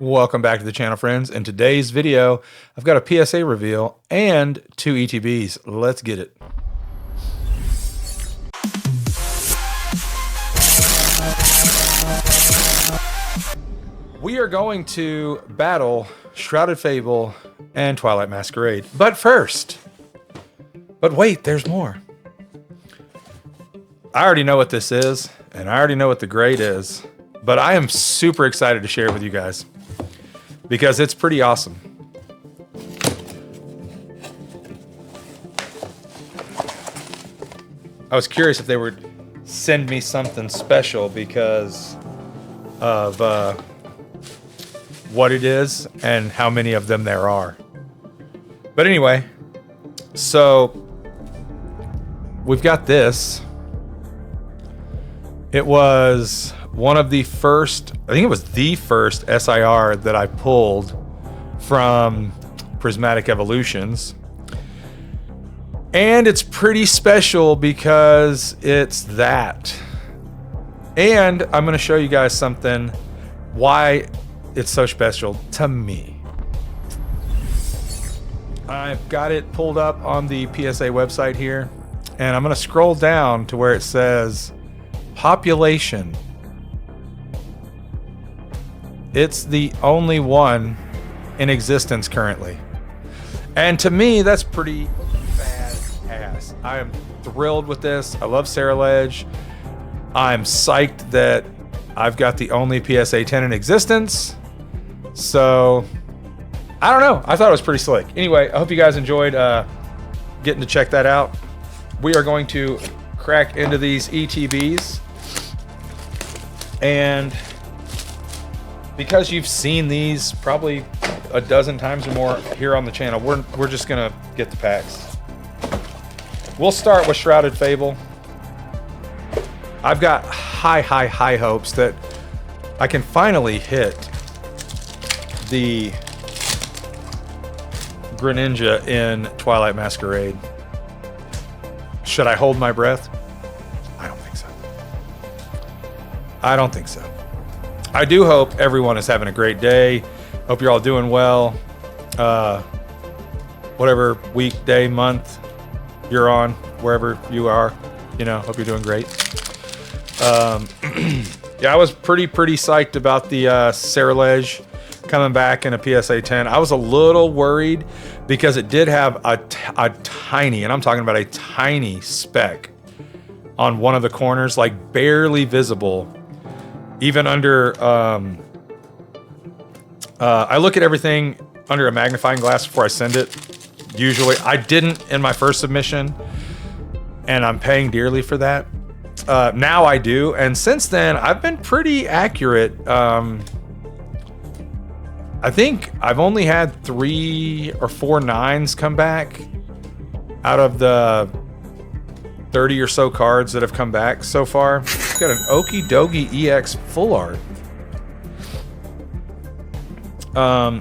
Welcome back to the channel, friends. In today's video, I've got a PSA reveal and 2 ETBs. Let's get it. We are going to battle Shrouded Fable and Twilight Masquerade. But wait, there's more. I already know what this is, and I already know what the grade is, but I am super excited to share it with you guys because it's pretty awesome. I was curious if they would send me something special because of what it is and how many of them there are. But anyway, so we've got this. It was one of the first, I think it was the first SIR that I pulled from Prismatic Evolutions. And it's pretty special because it's that. And I'm going to show you guys something, why it's so special to me. I've got it pulled up on the PSA website here, and I'm going to scroll down to where it says population. It's the only one in existence currently. And to me, that's pretty badass. I am thrilled with this. I love Cerulege. I'm psyched that I've got the only PSA 10 in existence. So, I don't know. I thought it was pretty slick. Anyway, I hope you guys enjoyed getting to check that out. We are going to crack into these ETBs. And because you've seen these probably a dozen times or more here on the channel, we're just gonna get the packs. We'll start with Shrouded Fable. I've got high hopes that I can finally hit the Greninja in Twilight Masquerade. Should I hold my breath? I don't think so. I don't think so. I do hope everyone is having a great day. Hope you're all doing well. Whatever week, day, month you're on, wherever you are, you know, hope you're doing great. Yeah, I was pretty psyched about the Cerulege coming back in a PSA 10. I was a little worried because it did have a tiny, and I'm talking about a tiny speck on one of the corners, like barely visible. Even under, I look at everything under a magnifying glass before I send it. Usually, I didn't in my first submission, and I'm paying dearly for that. Now I do, and since then, I've been pretty accurate. I think I've only had 3 or 4 9s come back out of the 30 or so cards that have come back so far. It's got an Okie Dokie EX full art.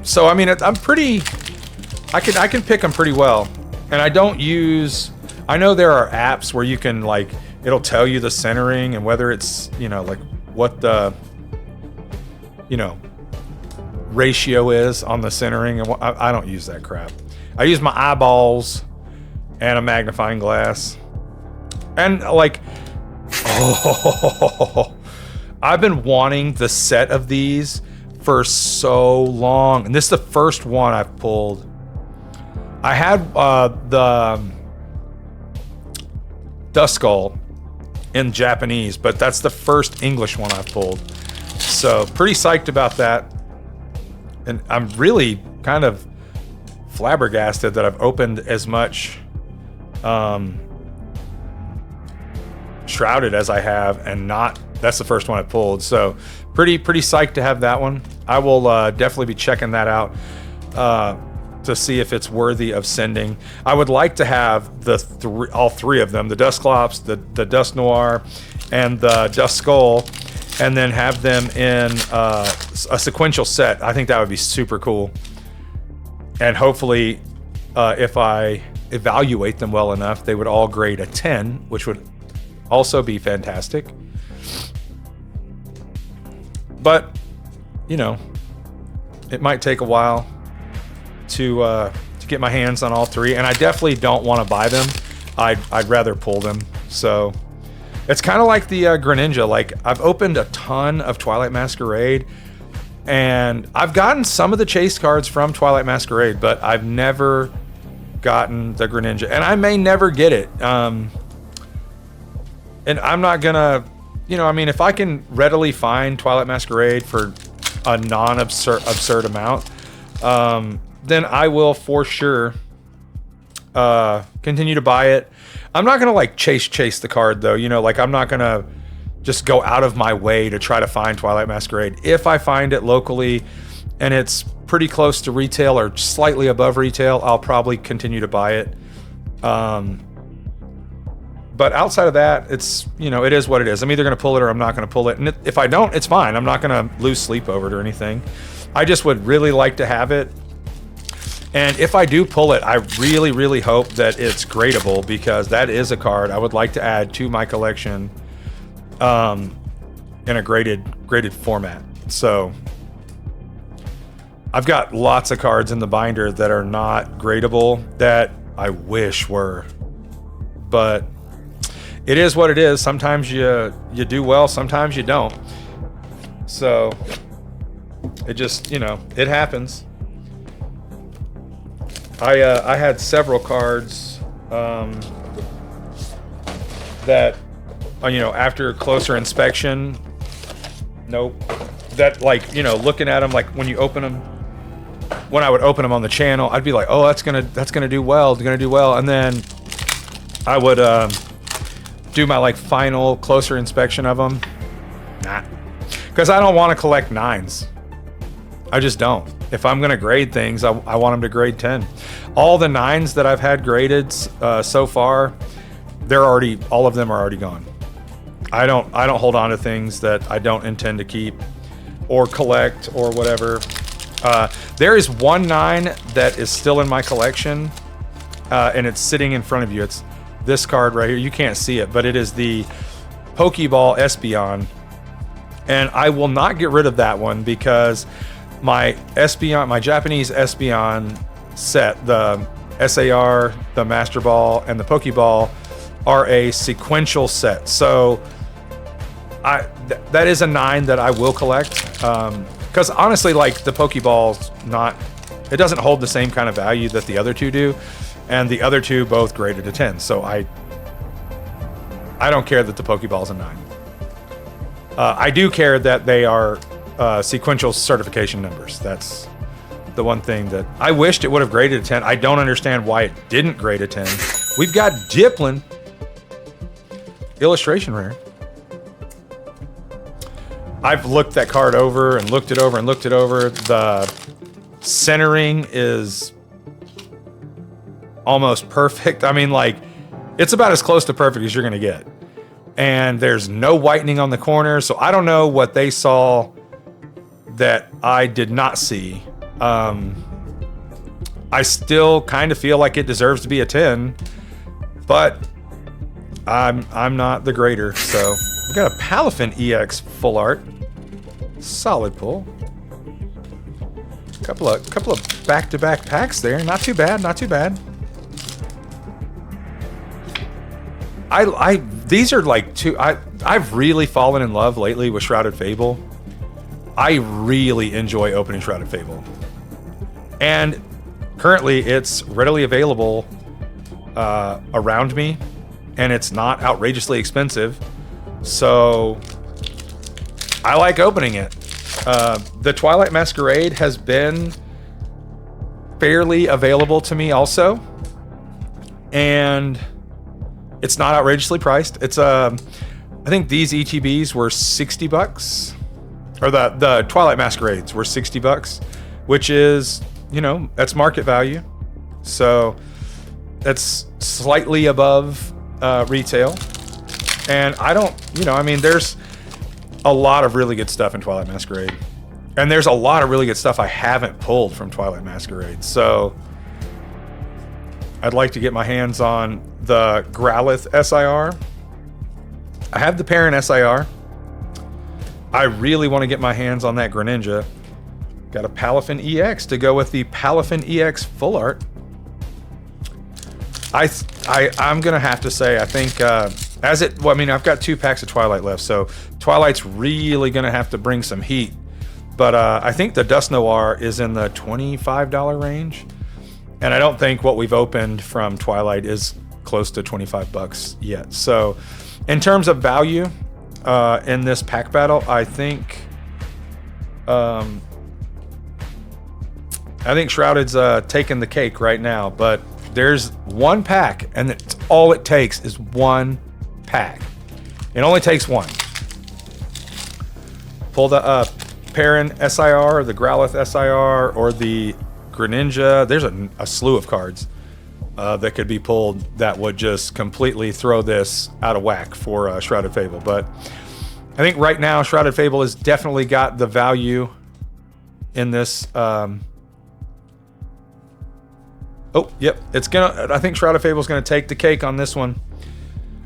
So I mean, I'm pretty. I can pick them pretty well, and I don't use. I know there are apps where you can, like, it'll tell you the centering and whether it's, you know, like what the, you know, ratio is on the centering, and I don't use that crap. I use my eyeballs and a magnifying glass. And like, oh, I've been wanting the set of these for so long. And this is the first one I've pulled. I had the Duskull in Japanese, but that's the first English one I've pulled. So pretty psyched about that. And I'm really kind of flabbergasted that I've opened as much Shrouded as I have, and not, that's the first one I pulled. So pretty psyched to have that one. I will definitely be checking that out to see if it's worthy of sending. I would like to have all three of them, the Dusclops, the Dust Noir, and the Duskull, and then have them in a sequential set. I think that would be super cool. And hopefully, if I evaluate them well enough, they would all grade a 10, which would also be fantastic. But, you know, it might take a while to get my hands on all three, and I definitely don't want to buy them. I'd rather pull them. So it's kind of like the Greninja. Like, I've opened a ton of Twilight Masquerade, and I've gotten some of the chase cards from Twilight Masquerade, but I've never gotten the Greninja, and I may never get it. And I'm not gonna, I mean, if I can readily find Twilight Masquerade for a non-absurd amount, then I will for sure continue to buy it. I'm not gonna like chase the card though, like I'm not gonna just go out of my way to try to find Twilight Masquerade. If I find it locally and it's pretty close to retail or slightly above retail, I'll probably continue to buy it. But outside of that, it's, it is what it is. I'm either going to pull it or I'm not going to pull it. And if I don't, it's fine. I'm not going to lose sleep over it or anything. I just would really like to have it. And if I do pull it, I really, really hope that it's gradable, because that is a card I would like to add to my collection in a graded format. So I've got lots of cards in the binder that are not gradable that I wish were, but it is what it is. Sometimes you do well, sometimes you don't. So it just, it happens. I had several cards that, after closer inspection, nope. That, like, looking at them, like when you open them, when I would open them on the channel, I'd be like, oh, that's gonna do well, and then I would do my like final closer inspection of them. Nah, because I don't want to collect 9s. I just don't. If I'm gonna grade things, I want them to grade 10. All the 9s that I've had graded so far, all of them are already gone. I don't hold on to things that I don't intend to keep or collect or whatever. There is one 9 that is still in my collection, and it's sitting in front of you. It's this card right here. You can't see it, but it is the Pokeball Espeon, and I will not get rid of that one because my Japanese Espeon set, the SAR, the Master Ball, and the Pokeball are a sequential set. So that is a 9 that I will collect. Because honestly, like, the Pokeball's it doesn't hold the same kind of value that the other two do, and the other two both graded a 10. So I don't care that the Pokeball's a 9. I do care that they are sequential certification numbers. That's the one thing that I wished it would have graded a 10. I don't understand why it didn't grade a 10. We've got Diplin, illustration rare. I've looked that card over and looked it over and looked it over. The centering is almost perfect. I mean, like, it's about as close to perfect as you're going to get. And there's no whitening on the corner, so I don't know what they saw that I did not see. I still kind of feel like it deserves to be a 10, but I'm not the grader. So we got a Palafin EX full art, solid pull. Couple of back-to-back packs there. Not too bad. Not too bad. These are like I've really fallen in love lately with Shrouded Fable. I really enjoy opening Shrouded Fable, and currently it's readily available around me, and it's not outrageously expensive, so I like opening it. The Twilight Masquerade has been fairly available to me also, and it's not outrageously priced. It's I think these ETBs were $60, or the Twilight Masquerades were $60, which is, that's market value. So that's slightly above retail. And I don't, there's a lot of really good stuff in Twilight Masquerade, and there's a lot of really good stuff I haven't pulled from Twilight Masquerade. So I'd like to get my hands on the Growlithe SIR. I have the Parent SIR. I really want to get my hands on that Greninja. Got a Palafin EX to go with the Palafin EX full art. I'm gonna have to say, I think well, I mean, I've got 2 packs of Twilight left, so Twilight's really gonna have to bring some heat. But I think the Dust Noir is in the $25 range, and I don't think what we've opened from Twilight is close to 25 bucks yet. So in terms of value in this pack battle, I think Shrouded's taking the cake right now, but there's 1 pack, and it's all it takes is 1 pack. It only takes 1. Pull the Perrin SIR, or the Growlithe SIR, or the Greninja. There's a slew of cards that could be pulled that would just completely throw this out of whack for Shrouded Fable. But I think right now Shrouded Fable has definitely got the value in this. Oh, yep. I think Shrouded Fable is gonna take the cake on this one.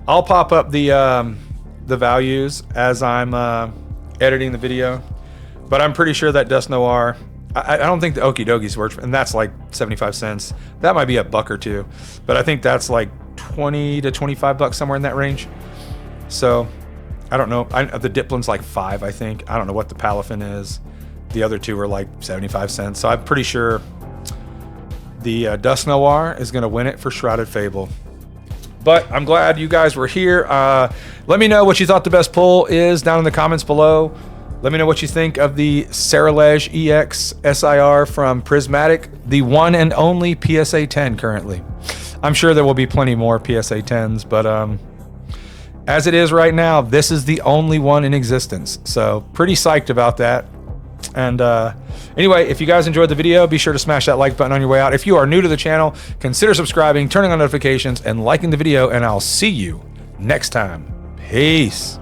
I'll pop up the values as I'm editing the video, but I'm pretty sure that Dust Noir. I don't think the Okie Dokies works, and that's like 75 cents. That might be a buck or two, but I think that's like 20 to 25 bucks, somewhere in that range. So I don't know. The Diplin's like 5, I think. I don't know what the Palafin is. The other 2 are like 75 cents. So I'm pretty sure the Dust Noir is going to win it for Shrouded Fable. But I'm glad you guys were here. Let me know what you thought the best pull is down in the comments below. Let me know what you think of the Ceruledge EX SIR from Prismatic, the one and only PSA 10 currently. I'm sure there will be plenty more PSA 10s, but as it is right now, this is the only one in existence. So pretty psyched about that. And anyway, if you guys enjoyed the video, be sure to smash that like button on your way out. If you are new to the channel, consider subscribing, turning on notifications, and liking the video, and I'll see you next time. Peace.